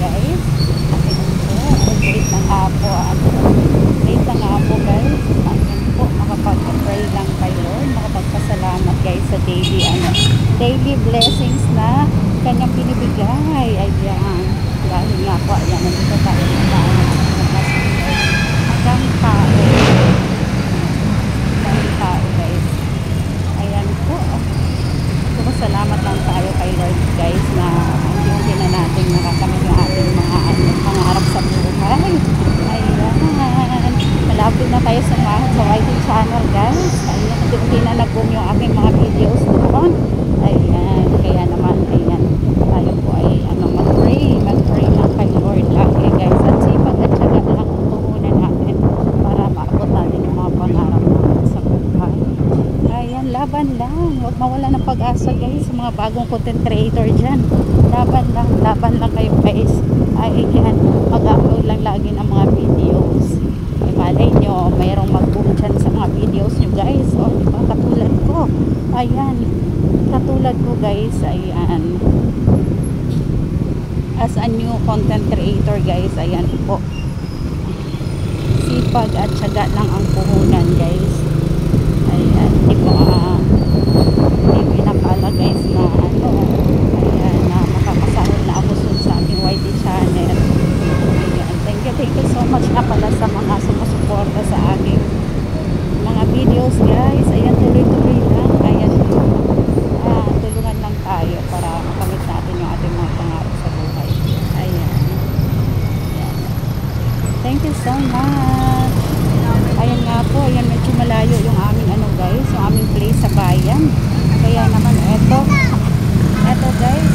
guys. Ayan po, late na nga po. Late na nga po guys. Ayan po, makapag-pray lang kay Lord. Makapagpasalamat guys sa daily blessings na kanyang binibigay. Ayan. Dahil nga po, ayan, nandito tayo na ang daming tao. Daming tao guys. Ayan po. Salamat lang tayo kay Lord guys na hindi na natin nakakamit yung ating mga pangarap sa buhay. Ayan. Malapit na tayo sumahod sa YT channel guys. Ayan. Hindi na nag-boom yung aking mga videos doon. Ayan. Kaya naman, ayan. Tayo po ay mag-pray lang kay Lord lagi guys. At sipag at syaga lang ang puhunan natin para maabot natin yung mga pangarap natin sa buhay. Ayan, laban lang. Huwag mawala ng pag-asa guys sa mga bagong content creator dyan. Laban lang kayo guys. Ayan, mag-upload lang lagi ng mga videos. Ay malay nyo, mayroong mag-boom dyan sa mga videos nyo guys. O, diba? Katulad ko. Ayan, katulad ko guys. Ayan. As a new content creator guys, ayan po. Sipag at syaga lang ang puhunan guys. Ayan, hindi pinakala guys na ayan, na makakasahod na ako sa aking YT channel. Ayan, thank you so much na pala sa mga sumusuporta sa aking mga videos guys. Ayan, tuloy-tuloy lang. Ayan, tulungan lang tayo para makamit natin yung ating mga pangarap sa buhay. Ayan. Ayan. Thank you so much. Ayan nga po, ayan, medyo malayo yung aming guys, yung aming place sa bayan. Kaya naman eto guys,